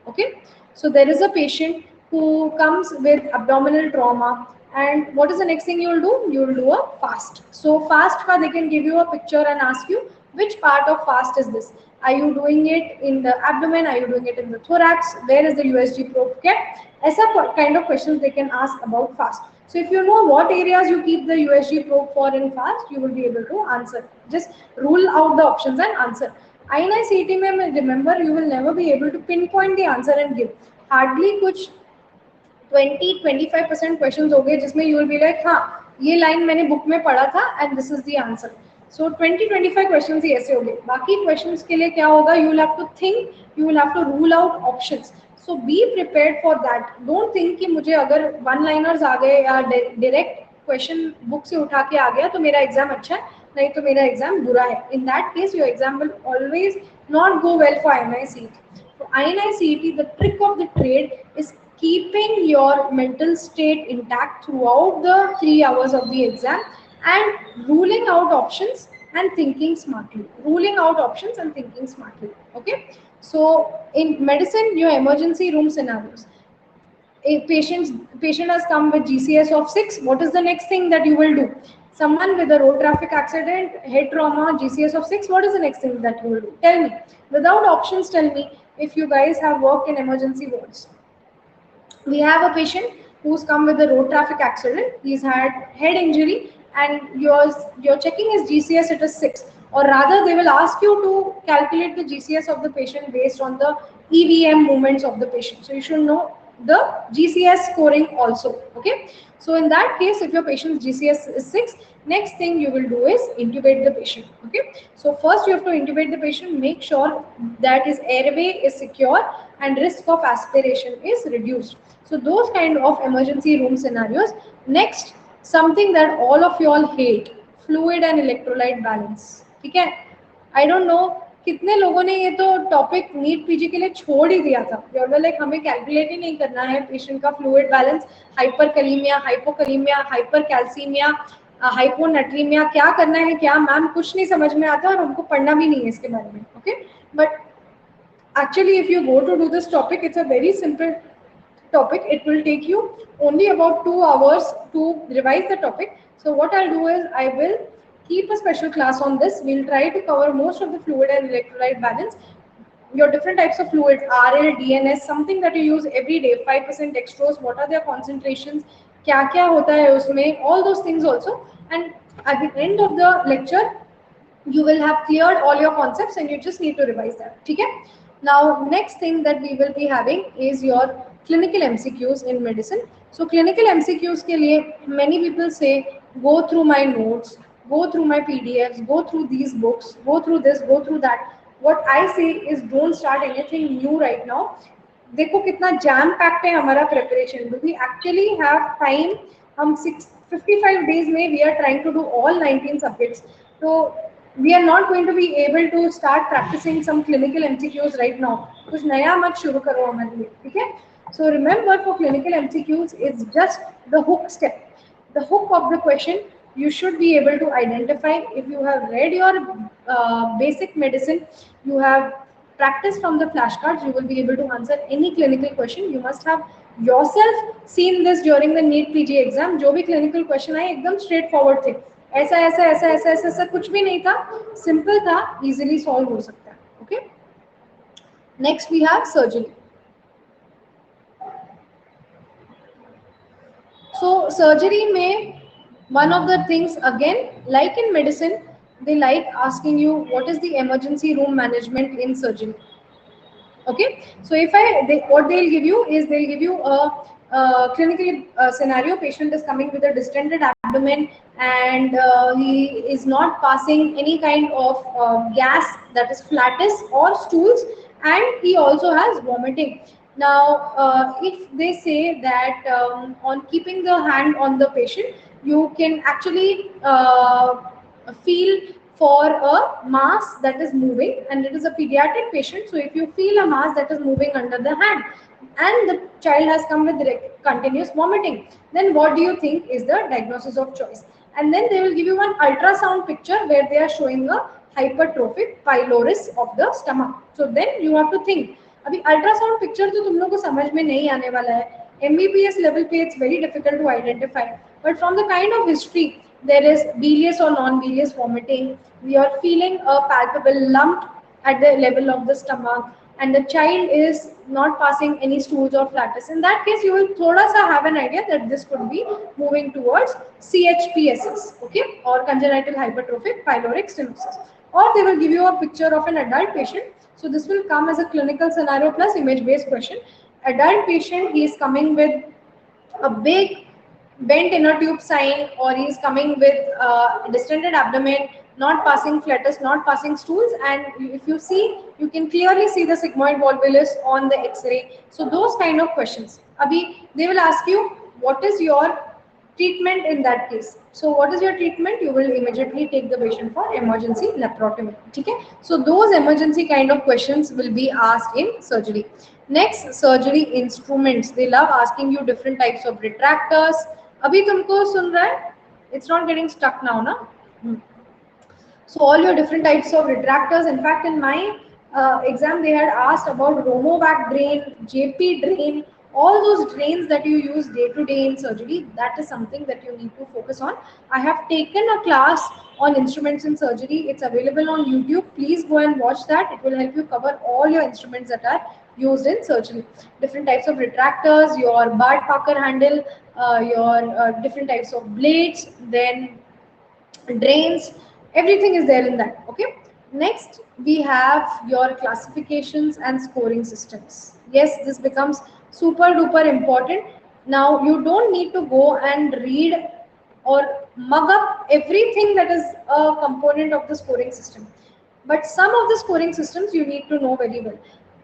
Okay, so there is a patient who comes with abdominal trauma, and what is the next thing you will do? You will do a fast. So fast ka they can give you a picture and ask you which part of fast is this. Are you doing it in the abdomen? Are you doing it in the thorax? Where is the USG probe kept? ऐसा kind of questions they can ask about fast. So if you know what areas you keep the USG probe for in fast, you will be able to answer. Just rule out the options and answer. INI-CET में remember you will never be able to pinpoint the answer and give. Hardly कुछ 20-25% questions हो गए जिसमें you will be like हाँ ये line मैंने book में पढ़ा था and this is the answer. So 20-25 question ही ऐसे हो गए. बाकी क्वेश्चंस के लिए क्या होगा, you will have to think, you will have to rule out options. So be prepared for that. Don't think कि मुझे अगर वन लाइनर्स आ गए या डायरेक्ट क्वेश्चन बुक से उठा के आ गया तो मेरा एग्जाम अच्छा है, नहीं तो मेरा एग्जाम बुरा है. In that case your exam will always not go well for INI-CET. For INI-CET, the trick of the trade is keeping your mental state intact throughout the 3 hours of the exam and ruling out options and thinking smartly. Ruling out options and thinking smartly. Okay. So in medicine, your emergency room scenarios. A patient has come with GCS of 6. What is the next thing that you will do? Someone with a road traffic accident, head trauma, GCS of 6. What is the next thing that you will do? Tell me. Without options, tell me if you guys have worked in emergency wards. We have a patient who's come with a road traffic accident. He's had head injury, and you're checking his GCS. It is 6, or rather, they will ask you to calculate the GCS of the patient based on the EVM movements of the patient. So you should know the GCS scoring also. Okay. So in that case, if your patient's GCS is 6, next thing you will do is intubate the patient. Okay. So first you have to intubate the patient, make sure that his airway is secure and risk of aspiration is reduced. So those kind of emergency room scenarios. Next, something that all of you all hate, fluid and electrolyte balance. ठीक है? I don't know कितने लोगों ने ये तो topic NEET PG के लिए छोड़ ही दिया था. लाइक हमें कैलकुलेट ही नहीं करना है पेशेंट का फ्लूइड बैलेंस, हाइपरकलीमिया, हाइपोकलीमिया, हाइपरकैल्सीमिया, हाइपोनेट्रीमिया, क्या करना है क्या मैम कुछ नहीं समझ में आता और हमको पढ़ना भी नहीं है इसके बारे में. Okay, but actually if you go to do this topic, it's a very simple topic. It will take you only about 2 hours to revise the topic. So what I'll do is I will keep a special class on this. We'll try to cover most of the fluid and electrolyte balance, your different types of fluids, RL, DNS, something that you use every day, 5% dextrose, what are their concentrations, क्या क्या होता है उसमें, all those things also. And at the end of the lecture, you will have cleared all your concepts and you just need to revise that. Okay? Now, next thing that we will be having is your clinical MCQs in medicine. So, clinical MCQs के लिए many people say, go through my notes, go through my PDFs, go through these books, go through this, go through that. What I say is don't start anything new right now. देखो कितना jam packed है हमारा preparation. Do we actually have time? हम 55 days में we are trying to do all 19 subjects. So we are not going to be able to start practicing some clinical MCQs right now. कुछ नया मत शुरू करो हमारे लिए, ठीक है? So remember, for clinical MCQs, it's just the hook step. The hook of the question you should be able to identify. If you have read your basic medicine, you have practiced from the flashcards, you will be able to answer any clinical question. You must have yourself seen this during the NEET PG exam. जो भी clinical question आए एकदम straightforward थे. ऐसा ऐसा ऐसा ऐसा ऐसा ऐसा कुछ भी नहीं था, सिंपल था, easily solve हो सकता है. Okay. Next we have surgery. So surgery में one of the things, again like in medicine, they like asking you what is the emergency room management in surgery. Okay, so if what they'll give you is they'll give you a clinical scenario. Patient is coming with a distended abdomen and he is not passing any kind of gas, that is flatus or stools, and he also has vomiting. Now if they say that on keeping the hand on the patient, you can actually feel for a mass that is moving, and it is a pediatric patient. So if you feel a mass that is moving under the hand and the child has come with continuous vomiting, then what do you think is the diagnosis of choice? And then they will give you one ultrasound picture where they are showing a hypertrophic pylorus of the stomach. So then you have to think, अभी ultrasound picture तो तुम लोग को समझ में नहीं आने वाला है. MBBS level पे it's very difficult to identify, but from the kind of history, there is bilious or non-bilious vomiting. We are feeling a palpable lump at the level of the stomach, and the child is not passing any stools or flatus. In that case, you will thoda sa have an idea that this could be moving towards CHPSS, okay, or congenital hypertrophic pyloric stenosis. Or they will give you a picture of an adult patient. So this will come as a clinical scenario plus image-based question. Adult patient, he is coming with a big bent inner tube sign, or he is coming with distended abdomen, not passing flatus, not passing stools, and if you see, you can clearly see the sigmoid volvulus on the X-ray. So those kind of questions. Abhi, they will ask you, what is your treatment in that case? So what is your treatment? You will immediately take the patient for emergency laparotomy. Okay? So those emergency kind of questions will be asked in surgery. Next, surgery instruments. They love asking you different types of retractors. Abhi tumko sun raha hai? It's not getting stuck now, na? So all your different types of retractors. In fact, in my exam, they had asked about Romovac drain, JP drain, all those drains that you use day to day in surgery. That is something that you need to focus on. I have taken a class on instruments in surgery. It's available on YouTube. Please go and watch that. It will help you cover all your instruments that are used in surgery. Different types of retractors, your Bart Parker handle, your different types of blades, then drains, everything is there in that. Okay, next we have your classifications and scoring systems. Yes, this becomes super duper important. Now you don't need to go and read or mug up everything that is a component of the scoring system, but some of the scoring systems you need to know very well.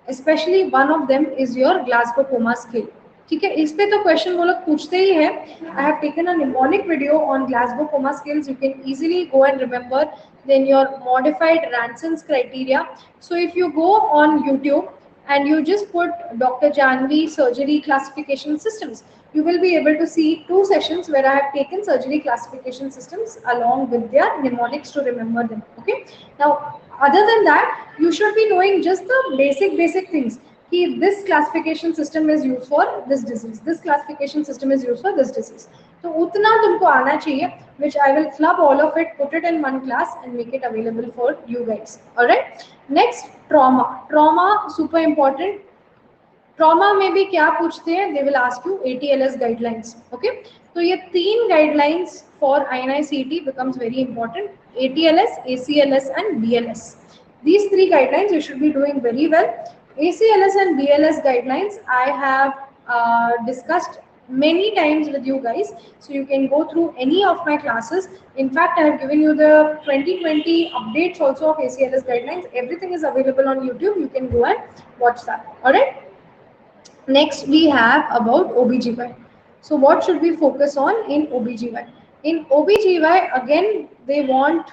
Especially one of them is your Glasgow Coma scale. ठीक है, इस पे तो question वो लोग पूछते ही है. I have taken a mnemonic video on Glasgow coma scales. You can easily go and remember then your modified Ranson's criteria. So if you go on YouTube and you just put Dr. Janvi surgery classification systems, you will be able to see 2 sessions where I have taken surgery classification systems along with their mnemonics to remember them. Okay, now other than that, you should be knowing just the basic things. This classification system is used for this disease, this classification system is used for this disease. तो उतना तुमको आना चाहिए, which I will club all of it, put it in one class and make it available for you guys. Alright. Next, trauma. Trauma super important. Trauma में भी क्या पूछते हैं? They will ask you ATLS guidelines. Okay, तो ये 3 guidelines for INI-CET becomes very important. ATLS, ACLS and BLS. These 3 guidelines you should be doing very well. ACLS and BLS guidelines I have discussed many times with you guys, so you can go through any of my classes. In fact, I have given you the 2020 updates also of ACLS guidelines. Everything is available on YouTube. You can go and watch that. All right. Next we have about OBGY. So what should we focus on in OBGY? In OBGY again they want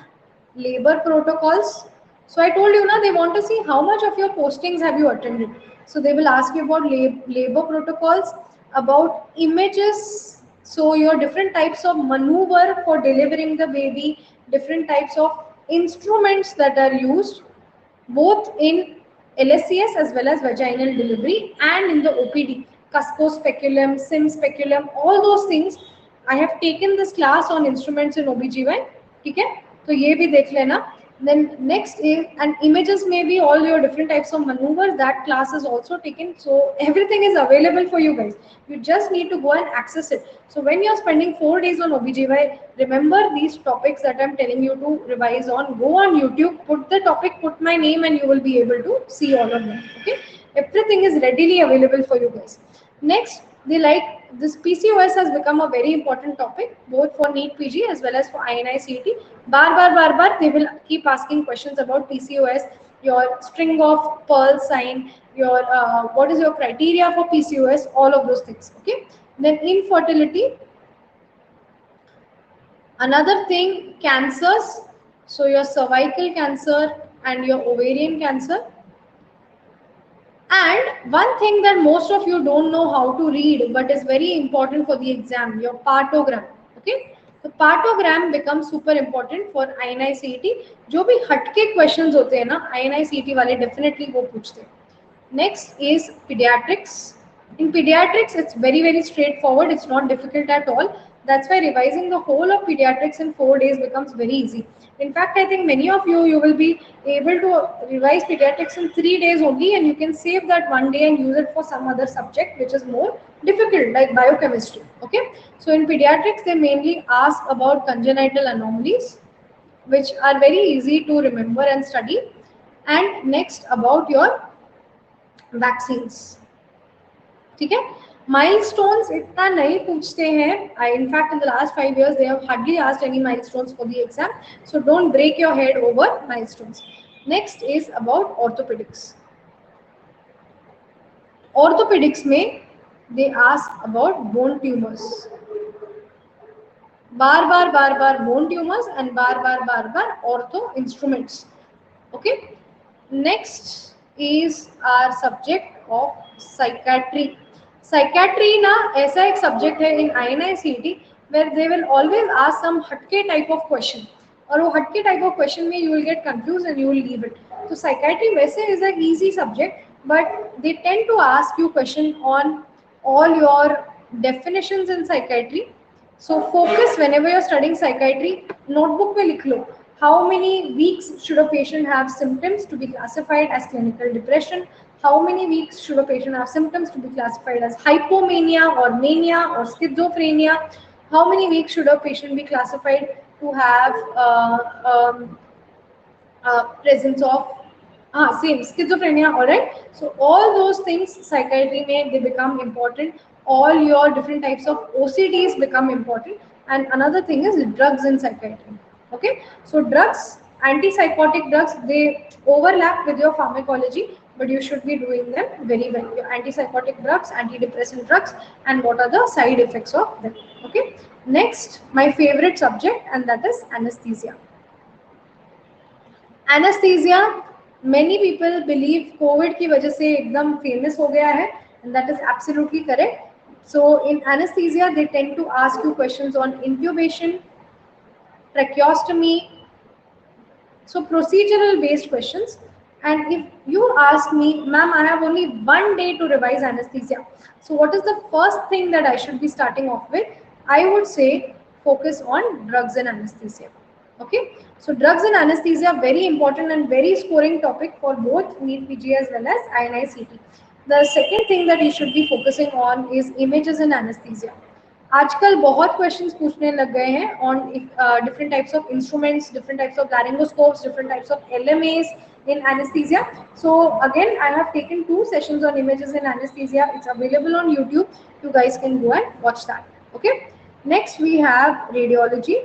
labor protocols. So I told you na, they want to see how much of your postings have you attended. So they will ask you about labor protocols, about images. So your different types of maneuver for delivering the baby, different types of instruments that are used both in LSCS as well as vaginal delivery and in the OPD, Cusco speculum, Sim speculum, all those things. I have taken this class on instruments in OBGY. Okay, so ये भी देख लेना. Then next is, and images may be all your different types of maneuvers. That class is also taken. So everything is available for you guys. You just need to go and access it. So when you're spending 4 days on OBGY, remember these topics that I'm telling you to revise on. Go on YouTube, put the topic, put my name, and you will be able to see all of them. Okay, everything is readily available for you guys. Next, they like this PCOS has become a very important topic both for NEET PG as well as for INI-CET. Bar they will keep asking questions about PCOS, your string of pearl sign, your what is your criteria for PCOS, all of those things. Okay, then infertility. Another thing, cancers. So your cervical cancer and your ovarian cancer. And one thing that most of you don't know how to read but is very important for the exam, your partogram. Okay, the partogram becomes super important for INI-CET. जो भी हटके questions होते हैं ना, INI-CET वाले definitely वो पूछते हैं. Next is pediatrics. In pediatrics, it's very straightforward. It's not difficult at all. That's why revising the whole of pediatrics in 4 days becomes very easy. In fact, I think many of you will be able to revise pediatrics in 3 days only, and you can save that 1 day and use it for some other subject which is more difficult, like biochemistry. Okay, so in pediatrics they mainly ask about congenital anomalies, which are very easy to remember and study, and next about your vaccines. ठीक है, Milestones इतना नहीं पूछते हैं. In fact, in the last 5 years, they have hardly asked any milestones for the exam. So don't break your head over milestones. Next is about orthopedics. Orthopedics में they ask about bone tumors. Bar bone tumors and bar ortho instruments. Okay. Next is our subject of psychiatry. Psychiatry ना ऐसा एक subject है in INI-CET where they will always ask some हटके type of question. और वो हटके type of question में you will get confused and you will leave it. So psychiatry वैसे is an easy subject, but they tend to ask you question on all your definitions in psychiatry. So focus whenever you're studying psychiatry, notebook में लिख लो. How many weeks should a patient have symptoms to be classified as clinical depression? How many weeks should a patient have symptoms to be classified as hypomania or mania or schizophrenia? How many weeks should a patient be classified to have presence of same schizophrenia? All right. So all those things psychiatry may they become important. All your different types of OCDs become important. And another thing is drugs in psychiatry. Okay, so drugs, antipsychotic drugs, they overlap with your pharmacology, but you should be doing them very well. Your antipsychotic drugs, antidepressant drugs, and what are the side effects of them. Okay, next, my favorite subject, and that is anesthesia. Anesthesia, many people believe COVID की वजह से एकदम famous हो गया है, and that is absolutely correct. So in anesthesia, they tend to ask you questions on intubation, tracheostomy, so procedural based questions. And if you ask me, ma'am, I have only 1 day to revise anesthesia, so what is the first thing that I should be starting off with? I would say focus on drugs and anesthesia. Okay, so drugs and anesthesia, very important and very scoring topic for both NEET PG as well as INI-CET. The second thing that you should be focusing on is images in anesthesia. आजकल बहुत questions पूछने लग गए हैं on different types of instruments, different types of laryngoscopes, different types of LMAs in anesthesia. So again, I have taken 2 sessions on images in anesthesia. It's available on YouTube. You guys can go and watch that. Okay. Next we have radiology.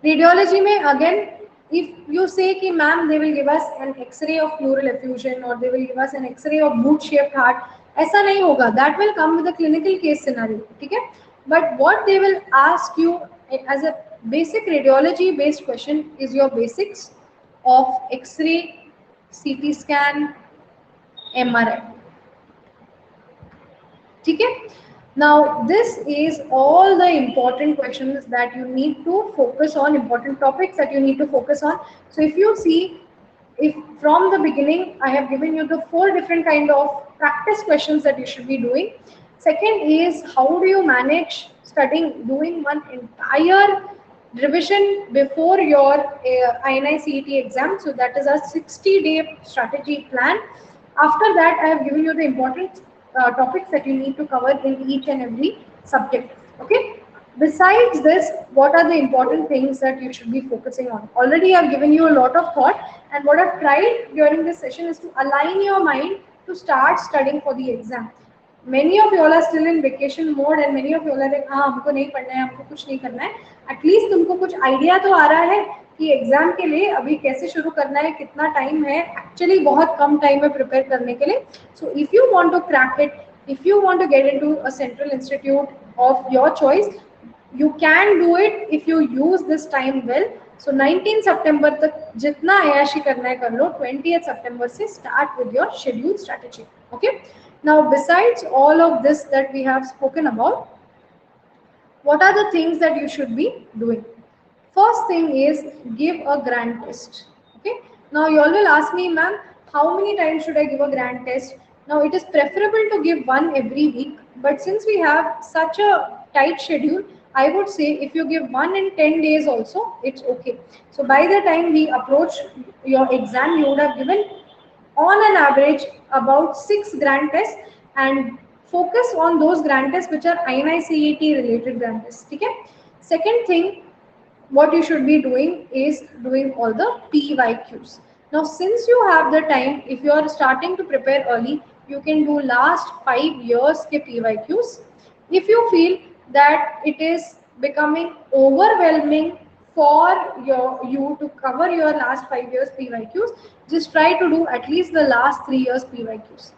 Radiology में again, if you say कि ma'am they will give us an X-ray of pleural effusion or they will give us an X-ray of boot-shaped heart, ऐसा नहीं होगा. That will come with a clinical case scenario. ठीक है? But what they will ask you as a basic radiology based question is your basics of X-ray, CT scan, MRI. ठीक है? Now this is all the important questions that you need to focus on, important topics that you need to focus on. So if you see, if from the beginning I have given you the 4 different kind of practice questions that you should be doing. Second is how do you manage studying, doing one entire revision before your INI-CET exam. So that is a 60-day strategy plan. After that, I have given you the important topics that you need to cover in each and every subject. Okay. Besides this, what are the important things that you should be focusing on? Already I've given you a lot of thought, and what I've tried during this session is to align your mind to start studying for the exam. Many of you all are still in vacation mode and many of you all are like, हाँ हमको नहीं पढ़ना है, हमको कुछ नहीं करना है. At least तुमको कुछ आइडिया तो आ रहा है कि एग्जाम के लिए अभी कैसे शुरू करना है, कितना टाइम है. एक्चुअली बहुत कम टाइम है प्रिपेयर करने के लिए. So if you want to crack it, if you want to get into a central institute of your choice, you can do it if you use this time well. So 19 September तक जितना अयाशी करना है कर लो. 20th September से start with your schedule strategy. Okay. Now besides all of this that we have spoken about, what are the things that you should be doing? First thing is give a grand test. Okay. Now you all will ask me, ma'am, how many times should I give a grand test? Now it is preferable to give one every week, but since we have such a tight schedule, I would say if you give one in 10 days also, it's okay. So by the time we approach your exam, you would have given on an average about 6 grand tests, and focus on those grand tests which are INI-CET related grand tests. Okay? Second thing, what you should be doing is doing all the PYQs. Now since you have the time, if you are starting to prepare early, you can do last 5 years ke PYQs. If you feel that it is becoming overwhelming for you to cover your last 5 years PYQs, just try to do at least the last 3 years PYQs.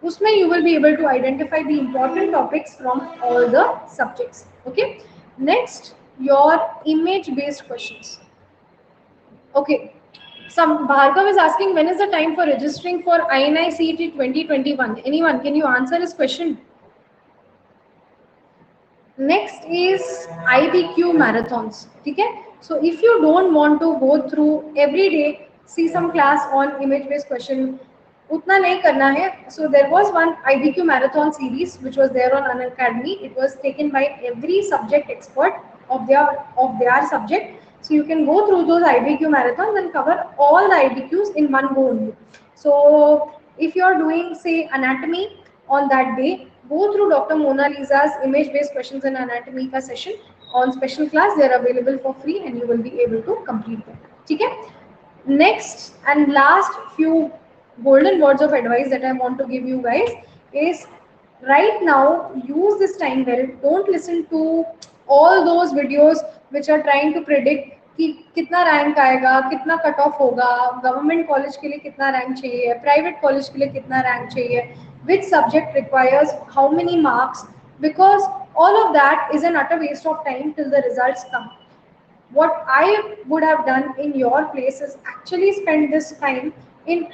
Usme you will be able to identify the important topics from all the subjects. Okay. Next, your image based questions. Okay. Some Bhargav is asking, when is the time for registering for INI CET 2021? Anyone, can you answer his question? Next is IBQ marathons. Okay? So if you don't want to go through every day, see some class on image based question, utna nahi karna hai. So there was one IBQ marathon series which was there on Unacademy. It was taken by every subject expert of their subject. So you can go through those IBQ marathons and cover all the IBQs in one go only. So if you are doing say anatomy on that day, go through Dr. Mona Lisa's image-based questions and anatomy ka session on special class. They are available for free and you will be able to complete them. Okay? Next and last few golden words of advice that I want to give you guys is, right now use this time well. Don't listen to all those videos which are trying to predict कि कितना rank आएगा, कितना cut off होगा, government college के लिए कितना rank चाहिए, private college के लिए कितना रैंक चाहिए, which subject requires how many marks, because all of that is an utter waste of time till the results come. What I would have done in your place is actually spend this time in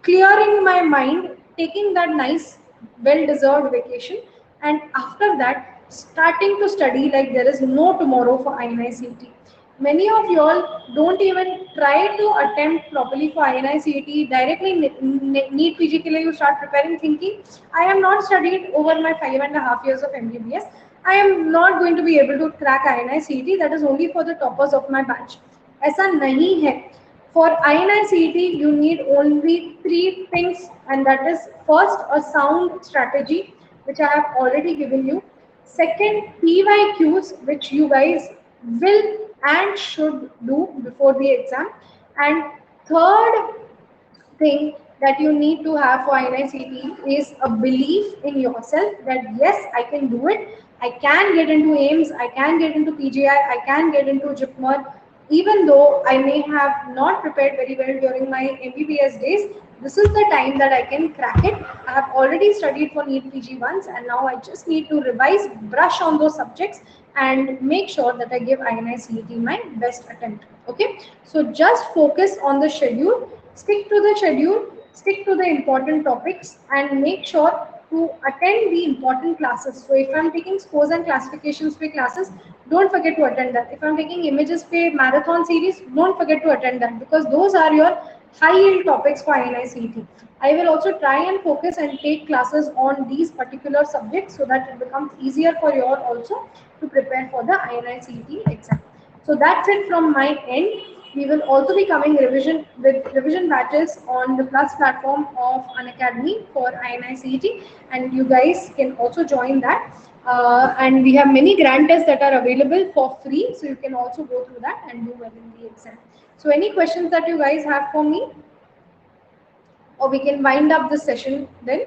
clearing my mind, taking that nice, well-deserved vacation, and after that, starting to study like there is no tomorrow for INI-CET. Many of y'all don't even try to attempt properly for INI-CET. Directly NEET PG ke liye you start preparing thinking, I am not studied over my 5.5 years of MBBS. I am not going to be able to crack INI-CET. That is only for the toppers of my batch. ऐसा नहीं है. For INI-CET, you need only 3 things, and that is first, a sound strategy, which I have already given you. Second, PYQs, which you guys will and should do before the exam. And third thing that you need to have for INI-CET is a belief in yourself that yes, I can do it. I can get into AIMS, I can get into PGI, I can get into JIPMER. Even though I may have not prepared very well during my MBBS days, this is the time that I can crack it. I have already studied for NEET PG once, and now I just need to revise, brush on those subjects, and make sure that I give INI-CET my best attempt. Okay, so just focus on the schedule, stick to the schedule, stick to the important topics, and make sure to attend the important classes. So if I'm taking scores and classifications pay classes, don't forget to attend that. If I'm taking images pay marathon series, don't forget to attend that, because those are your high yield topics for INI-CET. I will also try and focus and take classes on these particular subjects so that it becomes easier for you all also to prepare for the INI-CET exam. So that's it from my end. We will also be coming with revision batches on the Plus platform of Unacademy for INI-CET, and you guys can also join that. And we have many grand tests that are available for free, so you can also go through that and do well in the exam. So any questions that you guys have for me? Or we can wind up the session then.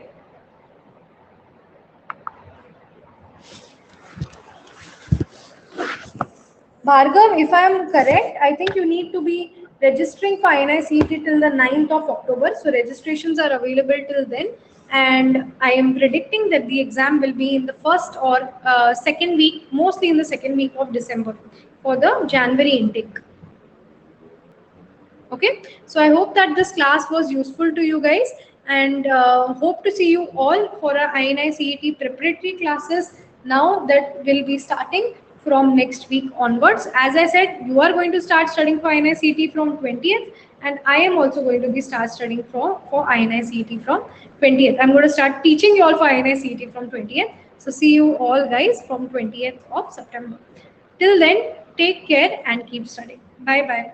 Bhargav, if I am correct, I think you need to be registering for INI-CET till the 9th of October. So registrations are available till then. And I am predicting that the exam will be in the first or second week, mostly in the second week of December for the January intake. Okay, so I hope that this class was useful to you guys, and hope to see you all for our INI-CET preparatory classes now that will be starting from next week onwards. As I said, you are going to start studying for INI-CET from 20th, and I am also going to be start studying for INI-CET from 20th. I'm going to start teaching you all for INI-CET from 20th. So see you all guys from 20th of September. Till then, take care and keep studying. Bye-bye.